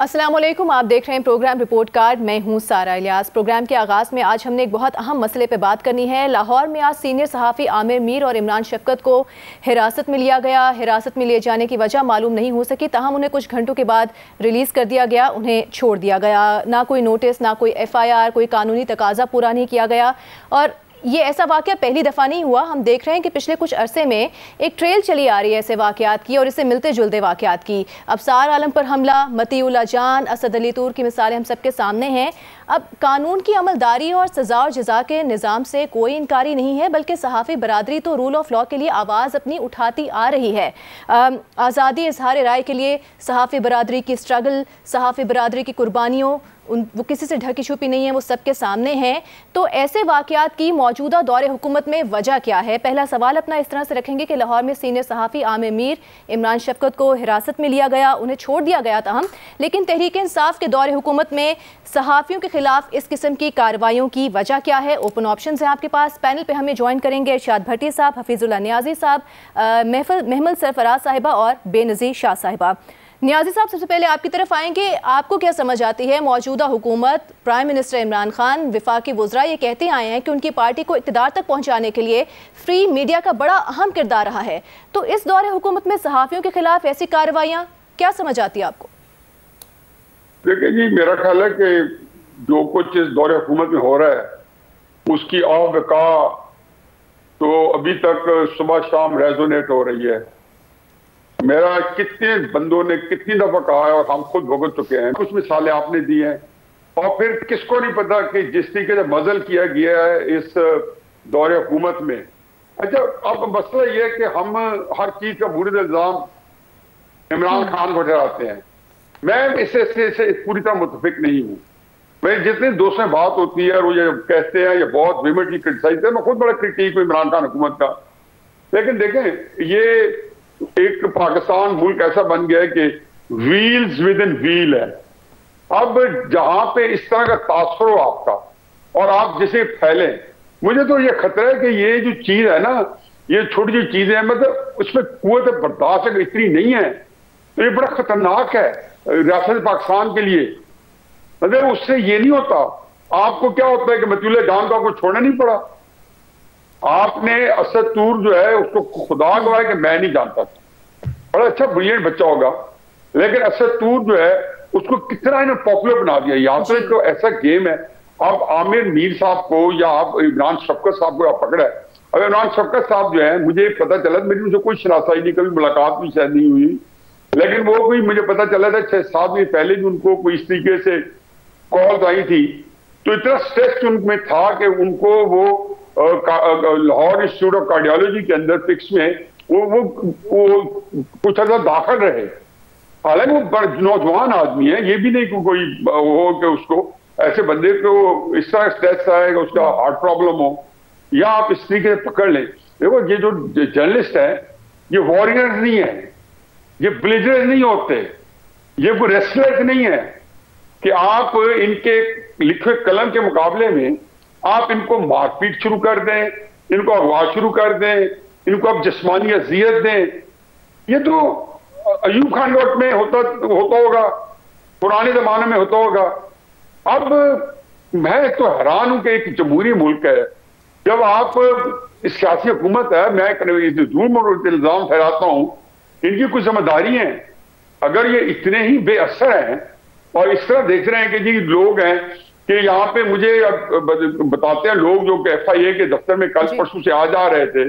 अस्सलाम वालेकुम, आप देख रहे हैं प्रोग्राम रिपोर्ट कार्ड। मैं हूं सारा इलियास। प्रोग्राम के आगाज़ में आज हमने एक बहुत अहम मसले पे बात करनी है। लाहौर में आज सीनियर सहाफ़ी आमिर मीर और इमरान शफकत को हिरासत में लिया गया। हिरासत में लिए जाने की वजह मालूम नहीं हो सकी, ताहम उन्हें कुछ घंटों के बाद रिलीज़ कर दिया गया, उन्हें छोड़ दिया गया। ना कोई नोटिस, ना कोई FIR, कोई कानूनी तकाजा पूरा नहीं किया गया। और ये ऐसा वाक़या पहली दफ़ा नहीं हुआ। हम देख रहे हैं कि पिछले कुछ अरसे में एक ट्रेल चली आ रही है ऐसे वाक़यात की और इससे मिलते जुलते वाक़यात की। अबसार आलम पर हमला, मतीउल्लाह जान, असद अली तूर की मिसालें हम सबके सामने हैं। अब कानून की अमलदारी और सज़ा और जज़ा के निज़ाम से कोई इनकारी नहीं है, बल्कि सहाफ़ी बरादरी तो रूल ऑफ लॉ के लिए आवाज़ अपनी उठाती आ रही है। आज़ादी इज़हार राय के लिए सहाफ़ी बरादरी की स्ट्रगल, सहाफ़ी बरादरी की कुर्बानियों, वो किसी से ढकी छुपी नहीं है, वो सबके सामने हैं। तो ऐसे वाक़यात की मौजूदा दौरे हुकूमत में वजह क्या है? पहला सवाल अपना इस तरह से रखेंगे कि लाहौर में सीनियर सहाफ़ी आमिर मीर, इमरान शफकत को हिरासत में लिया गया, उन्हें छोड़ दिया गया था, लेकिन तहरीक इंसाफ के दौरे हुकूमत में सहाफ़ियों के खिलाफ इस किस्म की कार्रवाइयों की वजह क्या है? ओपन ऑप्शन है आपके पास। पैनल पे हमें ज्वाइन करेंगे इरशाद भट्टी साहब, हफीजुल्लाह नियाजी साहब, महमद सरफराज साहिबा और बेनज़ीर शाह साहिबा। नियाजी साहब, सबसे पहले आपकी तरफ आएंगे। आपको क्या समझ आती है मौजूदा हुकूमत, प्राइम मिनिस्टर इमरान खान, विफाकी वज़रा ये कहते आए हैं कि उनकी पार्टी को इक़्तिदार तक पहुंचाने के लिए फ्री मीडिया का बड़ा अहम किरदार रहा है, तो इस दौरे हुकूमत में सहाफ़ियों के खिलाफ ऐसी कार्रवाइयाँ क्या समझ आती है आपको? देखिए जी, मेरा ख्याल है कि जो कुछ इस दौरे हुकूमत में हो रहा है उसकी आग का तो अभी तक सुबह शाम रेजोनेट हो रही है। मेरा कितने बंदों ने कितनी दफा कहा है और हम खुद भुगत चुके हैं। कुछ मिसालें आपने दी हैं और फिर किसको नहीं पता कि जिस तरीके से मजल किया गया है इस दौरे हुकूमत में। अच्छा, अब मसला ये है कि हम हर चीज का बुरे इल्जाम इमरान खान को ठहराते हैं। मैं इससे पूरी तरह मुतफिक नहीं हूँ। मैं जितने दोस्तों से बात होती है और वो ये कहते हैं, ये बहुत विमेटली क्रिटिसाइज है, मैं खुद बड़ा क्रिटिक हूँ इमरान खान हुकूमत का। लेकिन देखें, ये एक पाकिस्तान मुल्क ऐसा बन गया है कि व्हील्स विद इन व्हील है। अब जहां पे इस तरह का तासुर हो आपका और आप जिसे फैले, मुझे तो ये खतरा है कि ये जो चीज है ना, ये छोटी छोटी चीजें हैं, मतलब उसमें कुव्वत बर्दाश्त इतनी नहीं है, तो ये बड़ा खतरनाक है रियासत पाकिस्तान के लिए। मतलब उससे ये नहीं होता। आपको क्या होता है कि मतीउल्लाह जान को आपको छोड़ना नहीं पड़ा। आपने असद तूर जो है उसको खुदा गवाह है कि मैं नहीं जानता था, बड़ा अच्छा ब्रिलियंट बच्चा होगा, लेकिन असद तूर जो है उसको कितना इन्होंने पॉपुलर बना दिया। यहाँ पे तो ऐसा गेम है, आप आमिर मीर साहब को या आप इमरान शफकत साहब को आप पकड़ा है। अब इमरान शफकत साहब जो है, मुझे पता चला, मेरी उनसे कोई शनासाई नहीं, कभी मुलाकात भी शायद नहीं हुई, लेकिन वो कोई मुझे पता चला था 6-7 महीने पहले भी उनको कोई इस तरीके से कॉल आई थी, तो इतना स्ट्रेस उनमें था कि उनको वो लाहौर इंस्टीट्यूट ऑफ कार्डियोलॉजी के अंदर फिक्स में वो कुछ अर्सा दाखिल रहे। हालांकि वो नौजवान आदमी है, ये भी नहीं कि कोई हो कि उसको ऐसे बंदे को इस तरह स्ट्रेस आएगा, उसका हार्ट प्रॉब्लम हो, या आप इस तरीके से पकड़ लें। देखो, ये जो जर्नलिस्ट है ये वॉरियर नहीं है, ये ब्लेजर नहीं होते, ये कोई रेसलर नहीं है कि आप इनके लिखे कलम के मुकाबले में आप इनको मारपीट शुरू कर दें, इनको अगवा शुरू कर दें, इनको आप जिस्मानी अजियत दें। ये तो अयूब खान वक्त में होता होगा, पुराने जमाने में होता होगा। अब मैं तो हैरान हूं कि एक जमहूरी मुल्क है, जब आप इस सियासी हुकूमत है, मैं झूठ इल्जाम ठहराता हूं, इनकी कुछ जिम्मेदारी है। अगर ये इतने ही बेअसर हैं और इस तरह देख रहे हैं कि जी लोग हैं कि यहाँ पे मुझे बताते हैं लोग जो FIA के दफ्तर में कल परसों से आ जा रहे थे,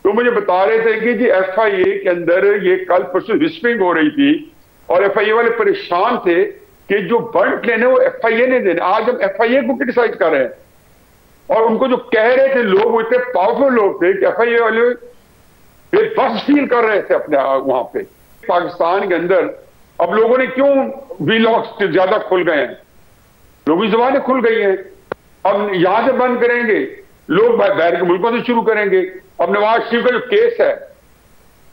तो मुझे बता रहे थे कि जी FIA के अंदर ये कल परसों विस्परिंग हो रही थी और FIA वाले परेशान थे कि जो बर्ड लेने वो FIA ने देने। आज हम FIA को क्रिटिसाइज कर रहे हैं और उनको जो कह रहे थे लोग, वो इतने पावरफुल लोग थे कि FIA वाले बस फील कर रहे थे अपने वहां पे। पाकिस्तान के अंदर अब लोगों ने क्यों वीलॉग्स ज्यादा खुल गए हैं, लोगों की जुबानें खुल गई हैं। अब यहां से बंद करेंगे, लोग बाहर के मुल्कों से शुरू करेंगे। अब नवाज शरीफ का जो केस है,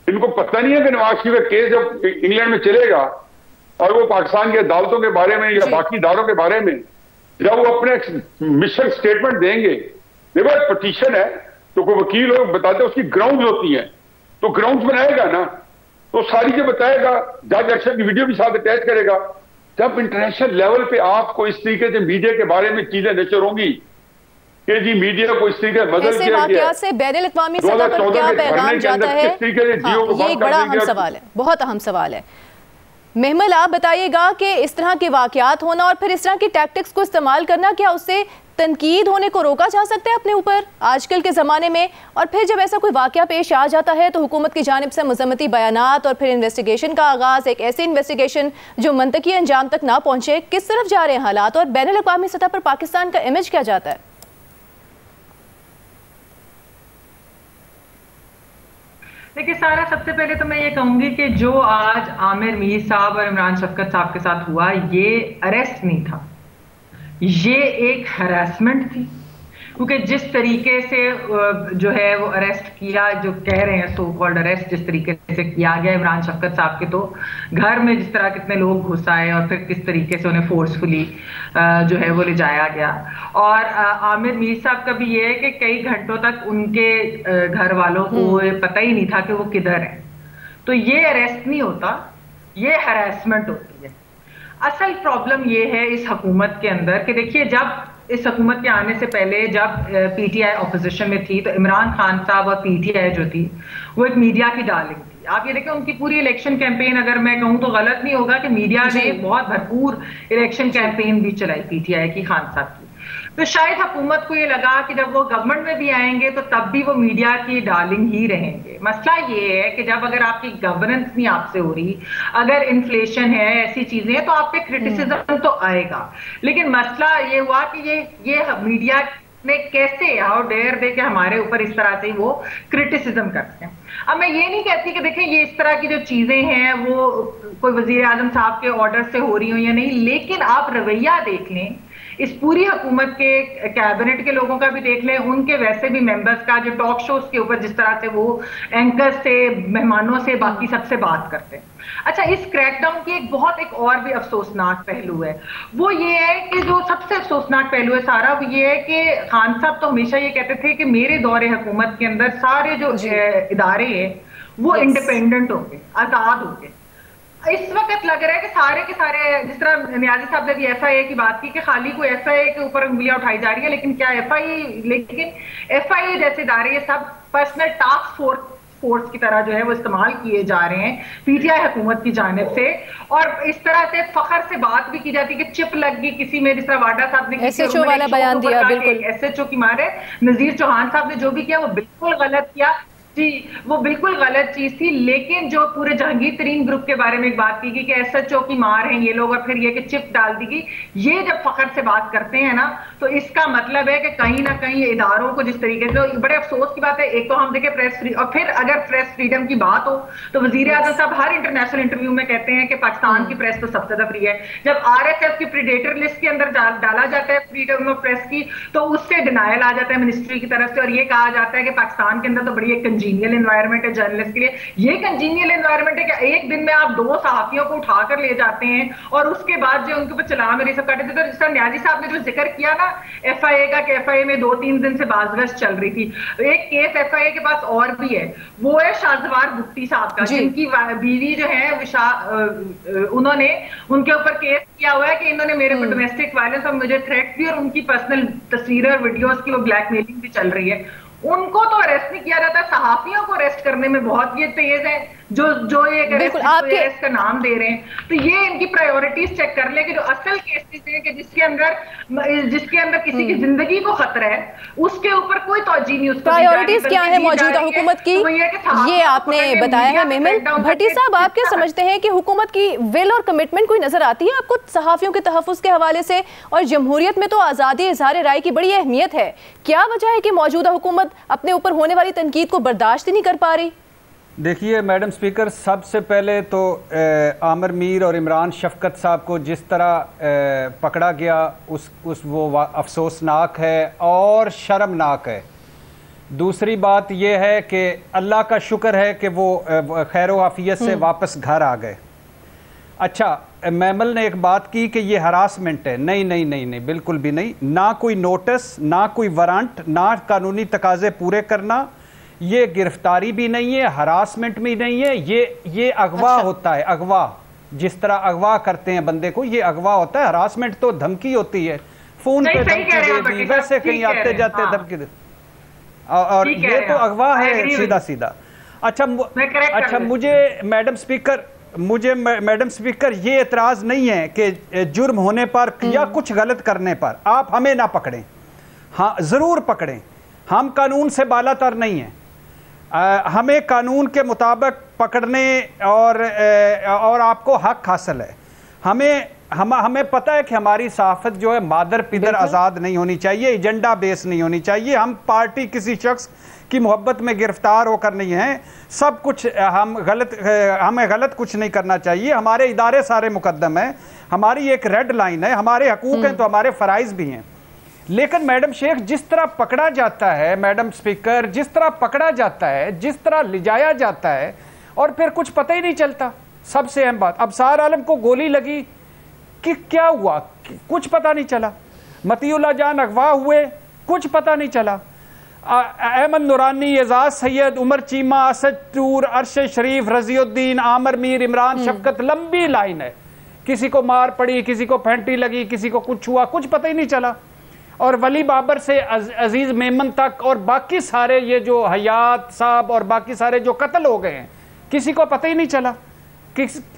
इनको पता नहीं है कि नवाज शरीफ का केस जब इंग्लैंड में चलेगा और वो पाकिस्तान की अदालतों के बारे में या बाकी इदारों के बारे में जब वो अपने मिशन स्टेटमेंट देंगे, देखो पिटीशन है तो कोई वकील लोग बताते हैं उसकी ग्राउंड होती है, तो ग्राउंड बनाएगा ना, तो सारी जो बताएगा, जज एक्शन की वीडियो भी साथ अटैच करेगा, जब इंटरनेशनल लेवल पे आपको इस तरीके से मीडिया के बारे में चीजें नजर होंगी कि जी मीडिया को इस तरीके से बदल किया गया से बैनुल अक़वामी सतह पर क्या पैगाम जाता है? ये एक बड़ा अहम सवाल है, बहुत अहम सवाल है। महमल, आप बताइएगा कि इस तरह के वाकयात होना और फिर इस तरह की टैक्टिक्स को इस्तेमाल करना, क्या उससे तनकीद होने को रोका जा सकता है अपने ऊपर आजकल के ज़माने में? और फिर जब ऐसा कोई वाकया पेश आ जाता है तो हुकूमत की जानिब से मज़म्मती बयानात और फिर इन्वेस्टिगेशन का आगाज़, एक ऐसी इन्वेस्टिगेशन जो मंतकी अंजाम तक ना पहुँचे, किस तरफ जा रहे हैं हालात और बैनुल अक़वामी सतह पर पाकिस्तान का इमेज क्या जाता है? देखिए सारा, सबसे पहले तो मैं ये कहूंगी कि जो आज आमिर मीर साहब और इमरान शफकत साहब के साथ हुआ, ये अरेस्ट नहीं था, ये एक हरासमेंट थी। क्योंकि जिस तरीके से जो है वो अरेस्ट किया, जो कह रहे हैं सो कॉल्ड अरेस्ट जिस तरीके से किया गया इमरान शफकत साहब के, तो घर में जिस तरह कितने लोग घुस आए और फिर किस तरीके से उन्हें फोर्सफुली जो है वो ले जाया गया। और आमिर मीर साहब का भी ये है कि कई घंटों तक उनके घर वालों को पता ही नहीं था कि वो किधर है। तो ये अरेस्ट नहीं होता, ये हरासमेंट होती है। असल प्रॉब्लम ये है इस हुकूमत के अंदर कि देखिए, जब इस हुकूमत के आने से पहले जब पीटीआई ऑपोजिशन में थी तो इमरान खान साहब और पीटीआई जो थी वो एक मीडिया की डार्लिंग थी। आप ये देखें, उनकी पूरी इलेक्शन कैंपेन, अगर मैं कहूँ तो गलत नहीं होगा कि मीडिया ने बहुत भरपूर इलेक्शन कैंपेन भी चलाई पीटीआई की, खान साहब की। तो शायद हुकूमत को ये लगा कि जब वो गवर्नमेंट में भी आएंगे तो तब भी वो मीडिया की डार्लिंग ही रहेंगे। मसला ये है कि जब अगर आपकी गवर्नेंस नहीं आपसे हो रही, अगर इन्फ्लेशन है, ऐसी चीजें हैं, तो आप पे क्रिटिसिज्म तो आएगा। लेकिन मसला ये हुआ कि ये मीडिया ने कैसे, हाउ डेयर दे के हमारे ऊपर इस तरह से वो क्रिटिसिज्म करते हैं। अब मैं ये नहीं कहती कि देखें ये इस तरह की जो चीजें हैं वो कोई वजीर आजम साहब के ऑर्डर से हो रही हो या नहीं, लेकिन आप रवैया देख लें इस पूरी हुकूमत के, कैबिनेट के लोगों का भी देख लें, उनके वैसे भी मेंबर्स का, जो टॉक शोज के ऊपर जिस तरह से वो एंकर से, मेहमानों से, बाकी सबसे बात करते हैं। अच्छा, इस क्रैकडाउन की एक और भी अफसोसनाक पहलू है। वो ये है कि जो सबसे अफसोसनाक पहलू है सारा, वो ये है कि खान साहब तो हमेशा ये कहते थे कि मेरे दौरे हुकूमत के अंदर सारे जो इदारे हैं वो इंडिपेंडेंट होंगे, आजाद होंगे। इस वक्त लग रहा है कि सारे के सारे, जिस तरह नियाजी साहब ने भी एफआईए की बात की कि खाली कोई एफआईए के ऊपर उंगलियां उठाई जा रही है, लेकिन क्या एफआईए जैसे इदारे सब पर्सनल टास्क फोर्स की तरह जो है वो इस्तेमाल किए जा रहे हैं पीटीआई हुकूमत की जानिब से। और इस तरह से फखर से बात भी की जाती है कि चिप लग गई किसी में, जिस तरह वाडा साहब ने एसएचओ वाला बयान दिया, बिल्कुल एसएचओ की मारे नजीर चौहान साहब ने जो भी किया वो बिल्कुल गलत किया जी, वो बिल्कुल गलत चीज थी। लेकिन जो पूरे जहांगीर तरीन ग्रुप के बारे में एक बात की गई कि एसएचओ की मार है ये लोग, और फिर ये कि चिप डाल दी गई, ये जब फखर से बात करते हैं ना, तो इसका मतलब है कि कहीं ना कहीं इदारों को जिस तरीके से, तो बड़े अफसोस की बात है, एक तो हम देखें प्रेस फ्री, और फिर अगर प्रेस फ्रीडम की बात हो तो वजीर आजम साहब हर इंटरनेशनल इंटरव्यू में कहते हैं कि पाकिस्तान की प्रेस तो सबसे ज्यादा फ्री है। जब आरएसएफ की प्रीडेटर लिस्ट के अंदर डाला जाता है फ्रीडम ऑफ प्रेस की, तो उससे डिनायल आ जाता है मिनिस्ट्री की तरफ से, और ये कहा जाता है कि पाकिस्तान के अंदर तो बड़ी एक कंजीनियल एनवायरनमेंट है जर्नलिस्ट के लिए। ये कंजीनियल एनवायरनमेंट है कि एक दिन में आप 2 सहाफियों को उठाकर ले जाते हैं और उसके बाद जो उनके ऊपर चलान मेरे सब काटे थे। तो जिस तरह न्याजी साहब ने जो जिक्र किया ना एफआईए का, कि एफआईए में 2-3 दिन से बाजगश चल रही थी, एक केस एफआईए के पास और भी है, वो है शाहजवार बुट्टी साहब का, जिनकी बीवी जो है उन्होंने उनके ऊपर केस किया हुआ है कि इन्होंने मेरे पर डोमेस्टिक वायलेंस और मुझे थ्रेट दी, और उनकी पर्सनल तस्वीरें और वीडियोस की वो ब्लैकमेलिंग भी चल रही है। उनको तो अरेस्ट नहीं किया जाता, सहाफियों को अरेस्ट करने में बहुत ये तेज है, जो ये अरेस्ट का नाम दे रहे हैं। तो ये इनकी प्रायोरिटीज चेक कर ले कि जो असल केसेस हैं कि जिसके अंदर किसी की जिंदगी को खतरा है, उसके ऊपर कोई तवज्जो नहीं, उसको प्रायोरिटीज क्या है मौजूदा हुकूमत की, ये आपने बताया है। मेमन भट्टी साहब, आप क्या समझते हैं कि हुकूमत की विल और कमिटमेंट कोई नजर आती है आपको सहाफियों के तहफ्फुज़ के हवाले से? और जमहूरियत में तो आज़ादी इज़हार राय की बड़ी अहमियत है, क्या वजह है कि मौजूदा हुकूमत अपने ऊपर होने वाली तनकीद को बर्दाश्त ही नहीं कर पा रही? देखिए मैडम स्पीकर, सबसे पहले तो आमिर मीर और इमरान शफकत साहब को जिस तरह पकड़ा गया वो अफसोसनाक है और शर्मनाक है। दूसरी बात यह है कि अल्लाह का शुक्र है कि वो खैर आफियत से वापस घर आ गए। अच्छा, मैमल ने एक बात की कि ये हरासमेंट है। नहीं नहीं नहीं नहीं, बिल्कुल भी नहीं। ना कोई नोटिस, ना कोई वारंट, ना कानूनी तकाजे पूरे करना, ये गिरफ्तारी भी नहीं है, हरासमेंट भी नहीं है, ये अगवा होता है, अगवा। जिस तरह अगवा करते हैं बंदे को, ये अगवा होता है। हरासमेंट तो धमकी होती है, फोन पे धमकी दे दी, वैसे कहीं आते जाते धमकी दे, और ये तो अगवा है सीधा सीधा। अच्छा मुझे मैडम स्पीकर ये एतराज नहीं है कि जुर्म होने पर या कुछ गलत करने पर आप हमें ना पकड़ें। हाँ जरूर पकड़ें, हम कानून से बालातर नहीं हैं। हमें कानून के मुताबिक पकड़ने और आपको हक हासिल है। हमें पता है कि हमारी सहाफत जो है मादर पिदर आज़ाद नहीं होनी चाहिए, एजेंडा बेस नहीं होनी चाहिए। हम पार्टी किसी शख्स की मोहब्बत में गिरफ्तार होकर नहीं है। सब कुछ हमें गलत कुछ नहीं करना चाहिए। हमारे इदारे सारे मुकद्दम है, हमारी एक रेड लाइन है, हमारे हकूक हैं तो हमारे फ़राइज़ भी हैं। लेकिन मैडम शेख जिस तरह पकड़ा जाता है, मैडम स्पीकर जिस तरह पकड़ा जाता है, जिस तरह ले जाया जाता है और फिर कुछ पता ही नहीं चलता। सबसे अहम बात, अबसार आलम को गोली लगी कि क्या हुआ कुछ पता नहीं चला। मतीउल्लाह जान अगवा हुए, कुछ पता नहीं चला। अहमद नूरानी, एजाज सैयद, उमर चीमा, असद टूर, अरशद शरीफ, रजीउद्दीन, आमिर मीर, इमरान शफकत, लंबी लाइन है। किसी को मार पड़ी, किसी को फैंटी लगी, किसी को कुछ हुआ, कुछ पता ही नहीं चला। और वली बाबर से अजीज मेमन तक और बाकी सारे ये जो हयात साहब और बाकी सारे जो कत्ल हो गए हैं, किसी को पता ही नहीं चला।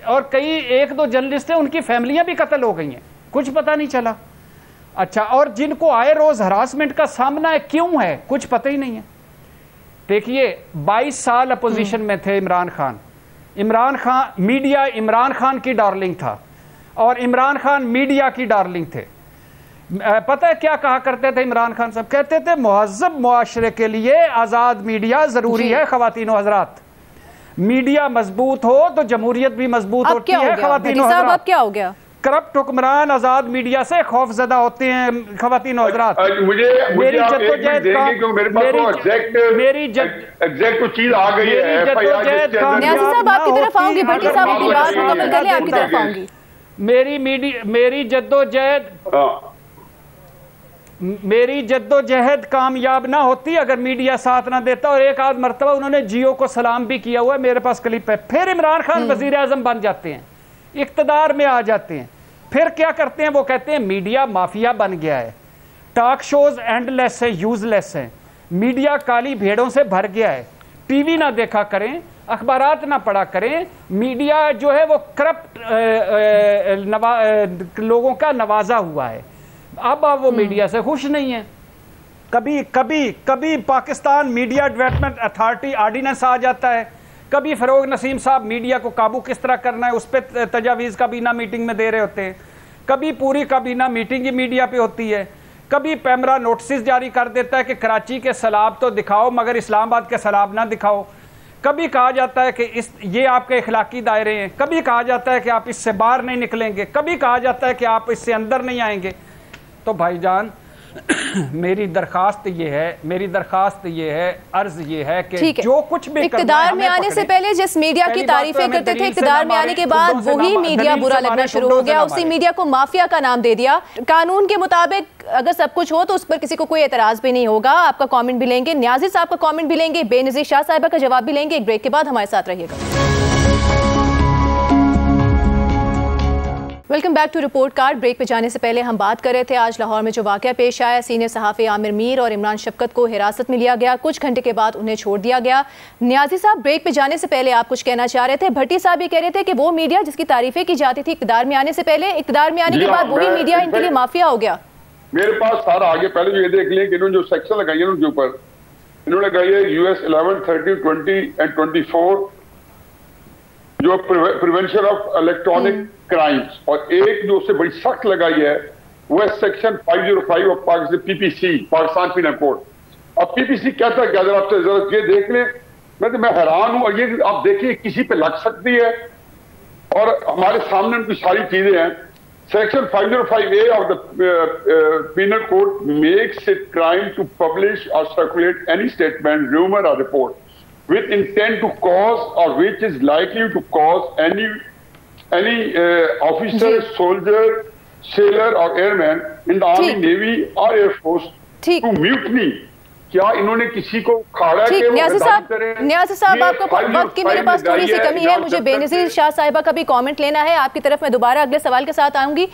और कई एक दो जर्नलिस्ट हैं, उनकी फैमिलियां भी कत्ल हो गई हैं, कुछ पता नहीं चला। अच्छा, और जिनको आए रोज हरासमेंट का सामना है, क्यों है, कुछ पता ही नहीं है। देखिए 22 साल अपोजिशन में थे इमरान खान मीडिया इमरान खान की डार्लिंग था और इमरान खान मीडिया की डार्लिंग थे। पता है क्या कहा करते थे इमरान खान साहब? कहते थे मुहज़्ज़ब मुआशरे के लिए आज़ाद मीडिया ज़रूरी है। ख़वातीनो हज़रात, मीडिया मजबूत हो तो जमहूरियत भी मजबूत होती है। ख़वातीनो हज़रात, अब क्या हो गया? करप्ट हुक्मरान आज़ाद मीडिया से खौफज़दा होते हैं। ख़वातीनो हज़रात, मेरी जद्दोजहद मेरी जद्दोजहद कामयाब ना होती अगर मीडिया साथ ना देता। और एक आध मरतबा उन्होंने जियो को सलाम भी किया हुआ है, मेरे पास क्लिप है। फिर इमरान खान वजीर आजम बन जाते हैं, इक्तदार में आ जाते हैं, फिर क्या करते हैं? वो कहते हैं मीडिया माफिया बन गया है, टॉक शोज एंडलेस है, यूजलेस है, मीडिया काली भेड़ों से भर गया है, टीवी ना देखा करें, अखबारात ना पढ़ा करें, मीडिया जो है वो करप्ट लोगों का नवाजा हुआ है। अब वो मीडिया से खुश नहीं है। कभी Pakistan media development authority ordinance आ जाता है, कभी फरोग नसीम साहब मीडिया को काबू किस तरह करना है उस पर तजावीज़ काबीना मीटिंग में दे रहे होते हैं, कभी पूरी काबीना मीटिंग ही मीडिया पे होती है, कभी पैमरा नोटिस जारी कर देता है कि कराची के सैलाब तो दिखाओ मगर इस्लामाबाद के सैलाब ना दिखाओ, कभी कहा जाता है कि ये आपके इखलाकी दायरे हैं, कभी कहा जाता है कि आप इससे बाहर नहीं निकलेंगे, कभी कहा जाता है कि आप इससे अंदर नहीं आएंगे। तो भाईजान मेरी दरखास्त ये है, अर्ज ये है कि जो कुछ भी इक़्तिदार में आने से पहले जिस मीडिया की तारीफें करते थे, इक़्तिदार में आने के बाद वही मीडिया बुरा लगना शुरू हो गया, उसी मीडिया को माफिया का नाम दे दिया। कानून के मुताबिक अगर सब कुछ हो तो उस पर किसी को कोई एतराज भी नहीं होगा। आपका कमेंट भी लेंगे, न्याजी साहब का कमेंट भी लेंगे, बेनज़ीर शाह साहिबा का जवाब भी लेंगे। एक ब्रेक के बाद हमारे साथ रहिएगा। Welcome back to report card. Break पे जाने से पहले हम बात कर रहे थे आज लाहौर में जो वाक़या पेश आया, सीनियर सहाफ़ी आमिर मीर और इमरान शफकत को हिरासत में लिया गया, कुछ घंटे के बाद उन्हें छोड़ दिया गया। न्याजी साहब, ब्रेक पे जाने से पहले आप कुछ कहना चाह रहे थे। भट्टी साहब ये कह रहे थे कि वो मीडिया जिसकी तारीफें की जाती थी इक़्तिदार में आने से पहले, इक़्तिदार में आने के बाद वही मीडिया इनके लिए माफिया हो गया। मेरे पास सारा आगे पहले जो ये देख लें कि इन्होंने जो सेक्शन लगाई है उनके ऊपर, इन्होंने लगाई है US 11, 13, 20 and 24 जो प्रिवेंशन ऑफ इलेक्ट्रॉनिक क्राइम्स, और एक जो उससे बड़ी सख्त लगाई है वो है section 505 of Pakistan PPC, Pakistan penal code. अब PPC कहता है कि अगर आप ये देख लें, मैं हैरान हूं। और ये आप देखिए किसी पे लग सकती है और हमारे सामने उनकी सारी चीजें हैं। Section 505A of the penal code makes it crime to publish और सर्कुलेट एनी स्टेटमेंट, रूमर और report with intent to cause or which is likely to cause any officer, soldier, sailor or airman in the army, navy or air force to mutiny क्या इन्होंने किसी को खाड़ा ठीक, न्याज़ी साहब आपको वक्त की मेरे पास थोड़ी सी कमी है, मुझे बेनज़ीर शाह साहिबा का भी कमेंट लेना है। आपकी तरफ मैं दोबारा अगले सवाल के साथ आऊंगी।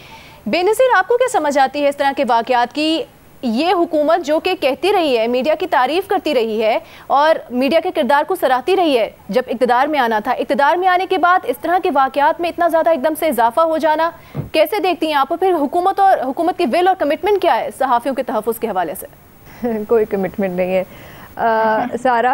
बेनज़ीर, आपको क्या समझ आती है इस तरह के वाक़यात की? ये हुकूमत जो कि कहती रही है, मीडिया की तारीफ करती रही है और मीडिया के किरदार को सराहती रही है जब इक़्तिदार में आना था, इक़्तिदार में आने के बाद इस तरह के वाक़यात में इतना ज़्यादा एकदम से इजाफा हो जाना कैसे देखती हैं आप? फिर हुकूमत की विल और कमिटमेंट क्या है सहाफ़ियों के तहफ़्फ़ुज़ के हवाले से? कोई कमिटमेंट नहीं है सारा।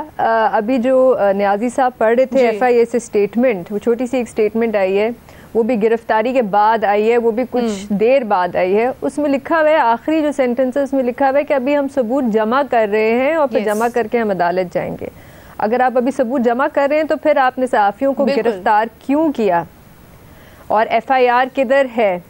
अभी जो न्याज़ी साहब पढ़ रहे थे FIA से स्टेटमेंट, वो छोटी सी एक स्टेटमेंट आई है, वो भी गिरफ्तारी के बाद आई है, वो भी कुछ देर बाद आई है। उसमें लिखा हुआ है, आखिरी जो सेंटेंस है उसमें लिखा हुआ है कि अभी हम सबूत जमा कर रहे हैं और फिर जमा करके हम अदालत जाएंगे। अगर आप अभी सबूत जमा कर रहे हैं तो फिर आपने सहाफ़ियों को गिरफ्तार क्यों किया और FIR किधर है?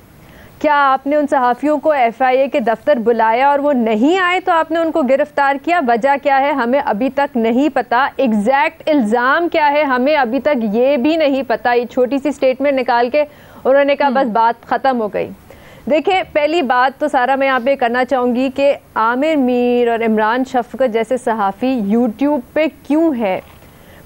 क्या आपने उन सहाफ़ियों को FIA के दफ्तर बुलाया और वो नहीं आए तो आपने उनको गिरफ्तार किया? वजह क्या है हमें अभी तक नहीं पता। एग्जैक्ट इल्ज़ाम क्या है हमें अभी तक ये भी नहीं पता। ये छोटी सी स्टेटमेंट निकाल के उन्होंने कहा बस बात ख़त्म हो गई। देखिए, पहली बात तो सारा मैं यहाँ पे करना चाहूँगी कि आमिर मीर और इमरान शफ़क़त जैसे सहाफ़ी यूट्यूब पे क्यों है,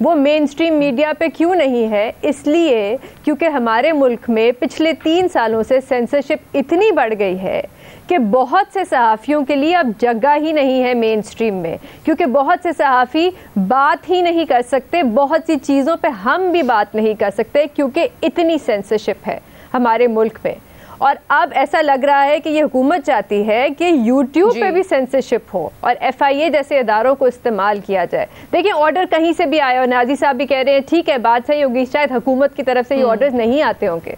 वो मेन स्ट्रीम मीडिया पे क्यों नहीं है? इसलिए क्योंकि हमारे मुल्क में पिछले 3 सालों से सेंसरशिप इतनी बढ़ गई है कि बहुत से सहाफ़ियों के लिए अब जगह ही नहीं है मेन स्ट्रीम में, क्योंकि बहुत से सहाफ़ी बात ही नहीं कर सकते, बहुत सी चीज़ों पे हम भी बात नहीं कर सकते क्योंकि इतनी सेंसरशिप है हमारे मुल्क में। और अब ऐसा लग रहा है कि ये हुकूमत चाहती है कि यूट्यूब पे भी सेंसरशिप हो और FIA जैसे इदारों को इस्तेमाल किया जाए। देखिए, ऑर्डर कहीं से भी आया और नाजी साहब भी कह रहे हैं ठीक है, बात सही होगी, शायद हुकूमत की तरफ से ये ऑर्डर्स नहीं आते होंगे,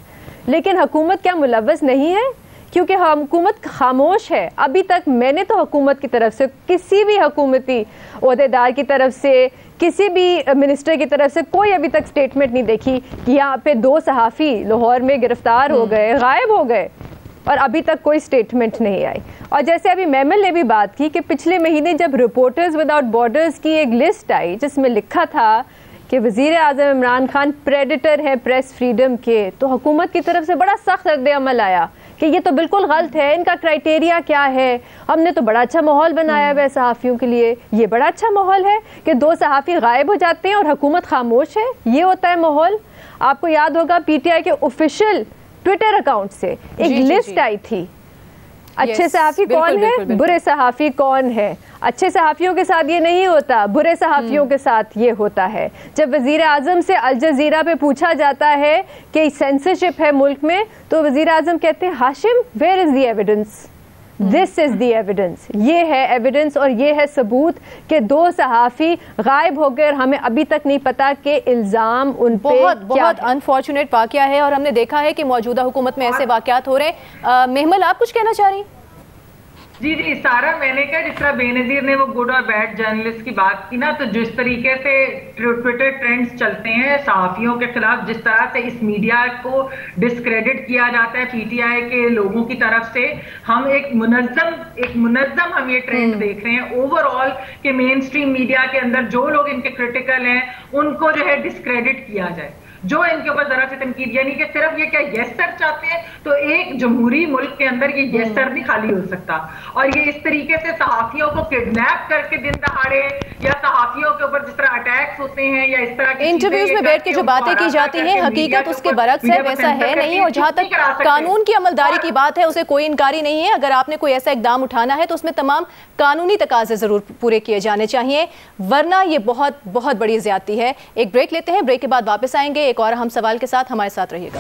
लेकिन हुकूमत क्या मुलव्वस नहीं है? क्योंकि हुकूमत खामोश है। अभी तक मैंने तो हुकूमत की तरफ से, किसी भी हुकूमती ओहदेदार की तरफ से, किसी भी मिनिस्टर की तरफ से कोई अभी तक स्टेटमेंट नहीं देखी कि यहाँ पे 2 सहाफ़ी लाहौर में गिरफ्तार हो गए, गायब हो गए और अभी तक कोई स्टेटमेंट नहीं आई। और जैसे अभी मेमल ने भी बात की कि पिछले महीने जब रिपोर्टर्स विदाउट बॉर्डर्स की एक लिस्ट आई जिसमें लिखा था कि वज़ीर आज़म इमरान खान प्रेडेटर है प्रेस फ्रीडम के, तो हुकूमत की तरफ से बड़ा सख्त रद्द-ए-अमल आया कि ये तो बिल्कुल गलत है, इनका क्राइटेरिया क्या है, हमने तो बड़ा अच्छा माहौल बनाया हुआ है सहाफ़ियों के लिए। ये बड़ा अच्छा माहौल है कि 2 सहाफ़ी गायब हो जाते हैं और हुकूमत खामोश है, ये होता है माहौल। आपको याद होगा PTI के ऑफिशियल ट्विटर अकाउंट से एक लिस्ट आई थी, अच्छे सहाफ़ी कौन है, बुरे सहाफ़ी कौन है। अच्छे सहाफ़ियों के साथ ये नहीं होता, बुरे सहाफ़ियों के साथ ये होता है। जब वज़ीर आज़म से अल जज़ीरा पे पूछा जाता है कि सेंसरशिप है मुल्क में, तो वज़ीर आज़म कहते हैं Hashim where is the evidence, this is the evidence, ये है एविडेंस और ये है सबूत कि 2 सहाफ़ी गायब हो गए और हमें अभी तक नहीं पता कि इल्ज़ाम उन पे बहुत अनफॉर्चुनेट वाक़या है और हमने देखा है कि मौजूदा हुकूमत में ऐसे वाक़यात हो रहे हैं। मेहमल, आप कुछ कहना चाह रही हैं? जी सारा, मैंने कहा जिस तरह बेनज़ीर ने वो गुड और बैड जर्नलिस्ट की बात की ना, तो जिस तरीके से ट्विटर ट्रेंड्स चलते हैं सहाफ़ियों के खिलाफ, जिस तरह से इस मीडिया को डिस्क्रेडिट किया जाता है PTI के लोगों की तरफ से, हम एक मुनज़्ज़म हम ये ट्रेंड देख रहे हैं ओवरऑल कि मेन स्ट्रीम मीडिया के अंदर जो लोग इनके क्रिटिकल हैं उनको जो है डिस्क्रेडिट किया जाए, जो इनके ऊपर जरा से तनकीद, यानी कि सिर्फ ये क्या यस सर चाहते हैं, तो एक जमहूरी मुल्क के अंदर ये यस सर नहीं खाली हो सकता। और ये इस तरीके से सहाफ़ियों को किडनैप करके दिन दहाड़े या सहाफ़ियों के ऊपर जिस तरह अटैक्स होते हैं या इस तरह की इंटरव्यूज में बैठ के जो बातें की जाती हैं, हकीकत उसके बरक्स है, वैसा है नहीं। और जहाँ तक कानून की अमलदारी की बात है, उसे कोई इनकारी नहीं है। अगर आपने कोई ऐसा इकदाम उठाना है तो उसमें तमाम कानूनी तकाजे जरूर पूरे किए जाने चाहिए, वरना ये बहुत बहुत बड़ी ज्यादती है। एक ब्रेक लेते हैं, ब्रेक के बाद वापस आएंगे एक और अहम सवाल के साथ। हमारे साथ रहिएगा।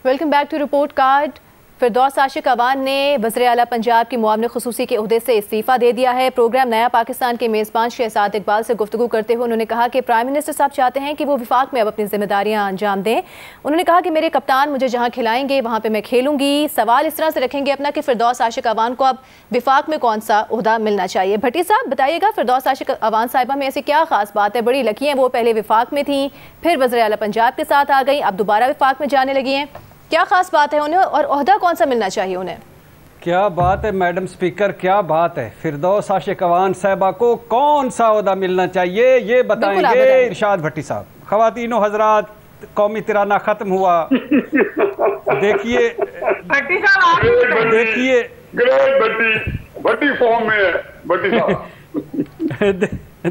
Welcome back to report card. Firdous Ashiq Awan ने वज़ीर आला पंजाब की मुआविन खुसूसी के ओहदे से इस्तीफ़ा दे दिया है। प्रोग्राम नया पाकिस्तान के मेज़बान शहजाद इकबाल से गुफ्तगू करते हुए उन्होंने कहा कि प्राइम मिनिस्टर साहब चाहते हैं कि वो विफाक में अब अपनी जिम्मेदारियां अंजाम दें। उन्होंने कहा कि मेरे कप्तान मुझे जहां खिलाएंगे वहां पे मैं खेलूंगी। सवाल इस तरह से रखेंगे अपना कि फिरदौस आशिक अवान को अब विफाक में कौन सा ओहदा मिलना चाहिए। भट्टी साहब बताइएगा, फिरदौस आशिक अवान साहिबा में ऐसी क्या खास बात है? बड़ी लकी हैं वो, पहले विफाक में थी, फिर वज़ीर आला पंजाब के साथ आ गई, अब दोबारा विफाक में जाने लगी हैं। क्या खास बात है उन्हें और ओहदा कौन सा मिलना चाहिए उन्हें? क्या बात है मैडम स्पीकर, क्या बात है। फिरदौस आशिक अवान साहिबा को कौन सा ओहदा मिलना चाहिए ये बताएंगे इरशाद भट्टी साहब। ख़वातीनो हजरात, कौमी तिराना खत्म हुआ। देखिए ग्रेट भट्टी, भट्टी फॉर्म में है भट्टी साहब।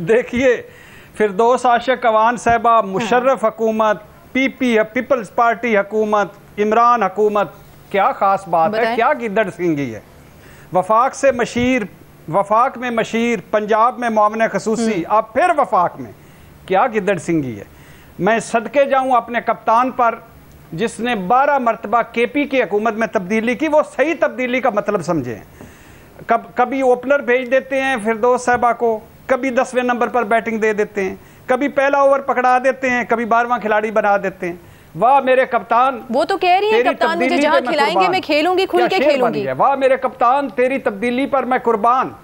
देखिए फिरदौस आशिक अवान साहबा, मुशर्रफ हुकूमत, पीपल्स पार्टी हुकूमत, इमरान हुकूमत, क्या खास बात है, क्या गिद्दड़ सिंगी है। वफाक से मशीर, वफाक में मशीर, पंजाब में मुआवने खसूसी, अब फिर वफाक में, क्या गिद्दड़ सिंगी है। मैं सदके जाऊं अपने कप्तान पर जिसने 12 मरतबा केपी की हुकूमत में तब्दीली की। वो सही तब्दीली का मतलब समझें। कभी ओपनर भेज देते हैं फिरदौस साहबा को, कभी 10वें नंबर पर बैटिंग दे देते हैं, कभी पहला ओवर पकड़ा देते हैं, कभी 12वां खिलाड़ी बना देते हैं। वाह मेरे कप्तान, वो तो कह रही है कप्तान मुझे जहां खिलाएंगे मैं खेलूंगी, खुल के खेलूंगी। वाह मेरे कप्तान, तेरी तब्दीली पर मैं कुर्बान।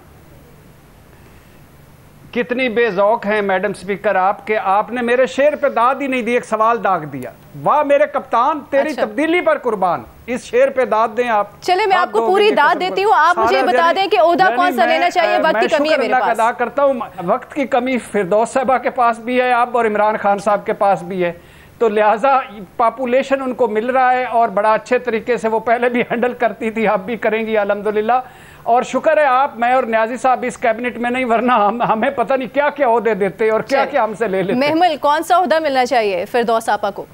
कितनी बेजौक हैं मैडम स्पीकर आपके, आपने मेरे शेर पे दाद ही नहीं दी, एक सवाल दाग दिया। वाह मेरे कप्तान, तेरी तब्दीली पर कुर्बान, इस शेर पे दाद दें आप। चले मैं आपको पूरी दाद देती हूँ, आप मुझे बता दें कि ओहदा कौन सा लेना चाहिए। वक्त की कमी है मेरे पास, अदा करता हूँ। वक्त की कमी फिरदौस साहबा के पास भी है आप और इमरान खान साहब के पास भी है, तो लिहाजा पॉपुलेशन उनको मिल रहा है और बड़ा अच्छे तरीके से वो पहले भी हैंडल करती थी, आप भी करेंगी अल्हम्दुलिल्लाह। और शुक्र है आप, मैं और न्याजी साहब इस कैबिनेट में नहीं, वरना हमें पता नहीं क्या क्या ओहदे देते और क्या क्या हमसे ले लेते। महमल, कौन सा ओहदा मिलना चाहिए फिरदौस आपा को?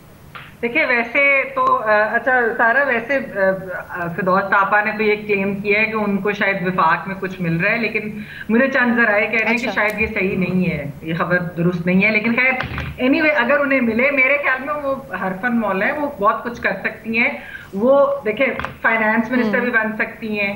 देखिए वैसे तो अच्छा सारा, वैसे फिरदौस आपा ने तो ये क्लेम किया है कि उनको शायद विफाक में कुछ मिल रहा है, लेकिन मुझे चंद जराए कह रहे हैं कि शायद ये सही नहीं है, ये खबर दुरुस्त नहीं है। लेकिन खैर एनीवे अगर उन्हें मिले, मेरे ख्याल में वो हरफन मौला है, वो बहुत कुछ कर सकती हैं। वो देखिए फाइनेंस मिनिस्टर भी बन सकती हैं।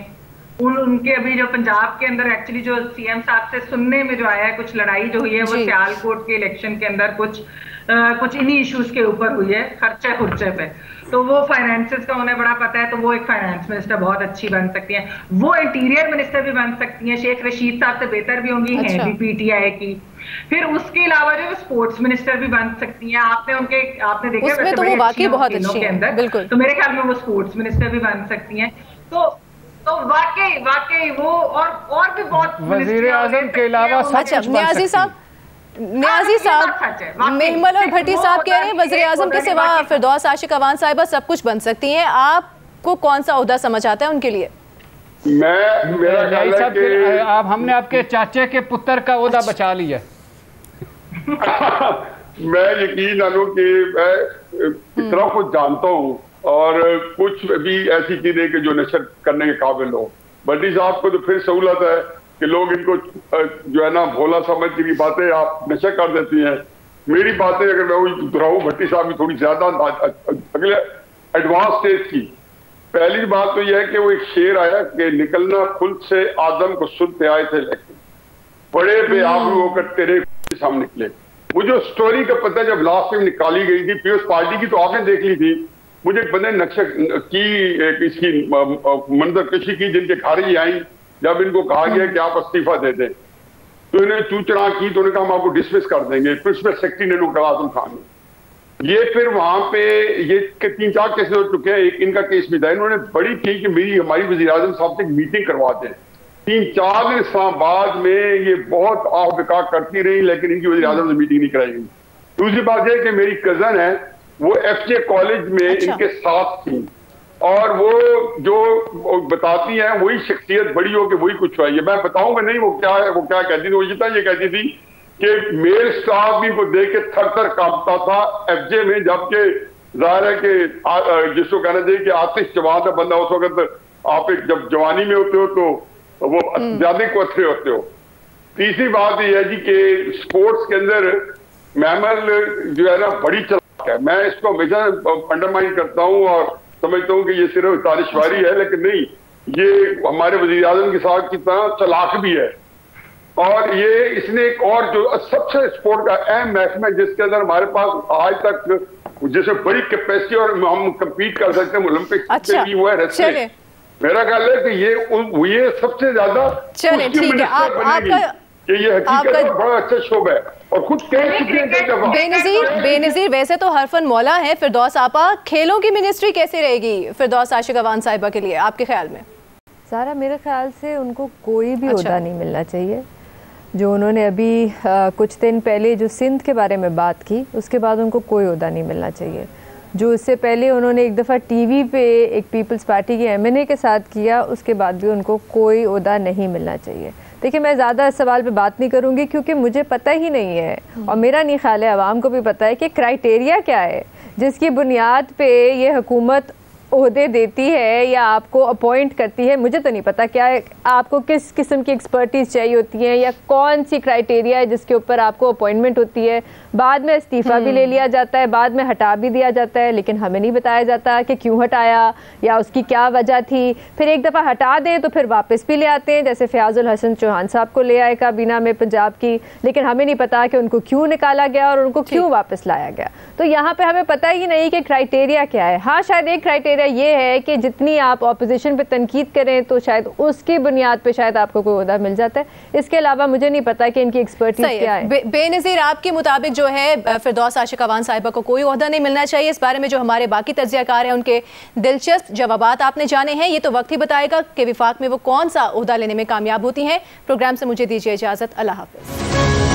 उनके अभी जो पंजाब के अंदर एक्चुअली जो सीएम साहब से सुनने में जो आया है, कुछ लड़ाई जो हुई है वो सियालकोट के इलेक्शन के अंदर कुछ इन्हीं इश्यूज के ऊपर हुई है, खर्चे खुर्चे पे। तो वो फाइनेंसेस का उन्हें बड़ा पता है, तो वो एक फाइनेंस मिनिस्टर बहुत अच्छी बन सकती हैं। वो इंटीरियर मिनिस्टर भी बन सकती हैं, शेख रशीद साहब से बेहतर भी होंगी, हैं भी पीटीआई की। फिर उसके अलावा जो स्पोर्ट्स मिनिस्टर भी बन सकती हैं। आपने देखा उसमें तो वो वाकई बहुत अच्छी हैं, बिल्कुल। तो मेरे ख्याल में वो स्पोर्ट्स मिनिस्टर भी बन सकती हैं। तो वाकई वो और भी बहुत वजीर आजम के अलावा। अच्छा न्याजी साहब, महमल और भट्टी साहब कह रहे हैं वज़ीर आज़म के सिवा फिरदौस आशिक अवान साहिबा सब कुछ बन सकती हैं। आपको कौन सा ओहदा समझ आता है उनके लिए? मेरा ख्याल है कि हमने आपके चाचे के पुत्र का ओहदा बचा लिया। मैं यकीन जानूं कि मैं इतना कुछ जानता हूँ और कुछ भी ऐसी चीजें कि जो नशर करने के काबिल हो। भट्टी साहब को तो फिर सहूलत है कि लोग इनको जो है ना भोला समझ की बातें आप नशा कर देती हैं। मेरी बातें अगर मैं वही दोहराऊं, भट्टी साहब की थोड़ी ज्यादा अगले एडवांस स्टेज की। पहली बात तो यह है कि वो एक शेर आया कि निकलना खुल से आदम को सुनते आए थे, लेकिन बड़े बेआबरू होकर तेरे सामने निकले। मुझे स्टोरी का पता जब लास्ट टाइम निकाली गई थी पीएस पार्टी की, तो आपने देख ली थी। मुझे एक बंदे नक्शा की इसकी मंजरकशी की, जिनके घर ही आई। जब इनको कहा गया कि आप इस्तीफा दे दें तो इन्हें चूचना की, तो उन्होंने कहा हम आपको डिसमिस कर देंगे। प्रिंसिपल सेक्रेटरी ने कहा आजम खान ने। ये फिर वहां पे ये 3-4 केसेस हो चुके हैं, एक इनका केस भी था। इन्होंने बड़ी की कि हमारी वज़ीर आज़म साहब से एक मीटिंग करवा दें। 3-4 दिन इस्लामाबाद में ये बहुत आहबिका करती रही, लेकिन इनकी वज़ीर आज़म से मीटिंग नहीं कराई गई। दूसरी बात यह कि मेरी कजन है, वो FJ कॉलेज में इनके साथ थी, और वो जो बताती है वही शख्सियत बड़ी हो कि वही कुछ हुआ। ये मैं बताऊंगा नहीं वो क्या है, वो क्या कहती थी। वो जितना ये कहती थी कि मेल स्टाफ भी को देख के थर थर कांपता था FJ में, जबकि जाहिर है कि जिसको कहना चाहिए कि आतिश जवान का बंदा उस वक्त आप जब जवानी में होते हो तो वो ज्यादा क्वथरे होते हो। तीसरी बात यह है जी कि स्पोर्ट्स के अंदर महमल जो है ना बड़ी चलाक है। मैं इसको हमेशा अंडरमाइन करता हूँ और समझता हूँ कि ये सिर्फ तारिशवारी है, लेकिन नहीं, ये हमारे वज़ीर आज़म के साथ की तरह चलाक भी है। और ये इसने एक और जो सबसे स्पोर्ट का अहम महकमा है जिसके अंदर हमारे पास आज तक जैसे बड़ी कैपेसिटी और हम कम्पीट कर सकते हैं ओलंपिक से भी, वो है रेसलिंग। मेरा ख्याल है कि ये सबसे ज्यादा ये हकीकत बड़ा अच्छा शोबा है और खुद बेनज़ीर वैसे तो हरफन मौला है फिरदौस आपा, खेलों की मिनिस्ट्री कैसे रहेगी फिरदौस आशिक अवान साहिबा के लिए आपके ख्याल में? सारा मेरे ख्याल से उनको कोई भी ओहदा नहीं मिलना चाहिए। जो उन्होंने अभी कुछ दिन पहले जो सिंध के बारे में बात की, उसके बाद उनको कोई ओहदा नहीं मिलना चाहिए। जो उससे पहले उन्होंने एक दफ़ा टीवी पे एक पीपल्स पार्टी के MNA के साथ किया, उसके बाद भी उनको कोई ओहदा नहीं मिलना चाहिए। देखिए, मैं ज़्यादा इस सवाल पे बात नहीं करूँगी क्योंकि मुझे पता ही नहीं है और मेरा नहीं ख्याल है आवाम को भी पता है कि क्राइटेरिया क्या है जिसकी बुनियाद पे ये हुकूमत ओहदे देती है या आपको अपॉइंट करती है। मुझे तो नहीं पता क्या है, आपको किस किस्म की एक्सपर्टीज़ चाहिए होती है या कौन सी क्राइटेरिया है जिसके ऊपर आपको अपॉइंटमेंट होती है। बाद में इस्तीफ़ा भी ले लिया जाता है, बाद में हटा भी दिया जाता है, लेकिन हमें नहीं बताया जाता कि क्यों हटाया या उसकी क्या वजह थी। फिर एक दफ़ा हटा दें तो फिर वापस भी ले आते हैं, जैसे फ़याज़ुल हसन चौहान साहब को ले आए काबीना में पंजाब की, लेकिन हमें नहीं पता कि उनको क्यों निकाला गया और उनको क्यों वापस लाया गया। तो यहाँ पर हमें पता ही नहीं कि क्राइटेरिया क्या है। हाँ, शायद एक क्राइटेरिया ये है कि जितनी आप ऑपोजिशन पे तनकीद करें तो शायद उसकी बुनियाद पे शायद आपको कोई ओहदा मिल जाता है। इसके अलावा मुझे नहीं पता कि इनकी एक्सपर्टीज क्या है। बेनज़ीर, आपके मुताबिक जो है फिरदौस आशिक अवान साहिबा को कोई ओहदा नहीं मिलना चाहिए। इस बारे में जो हमारे बाकी तज्ज़ियाकार हैं उनके दिलचस्प जवाबात आपने जाने हैं। ये तो वक्त ही बताएगा कि विफाक में वो कौन सा ओहदा लेने में कामयाब होती हैं। प्रोग्राम से मुझे दीजिए इजाज़त। अल्लाह हाफ़िज़।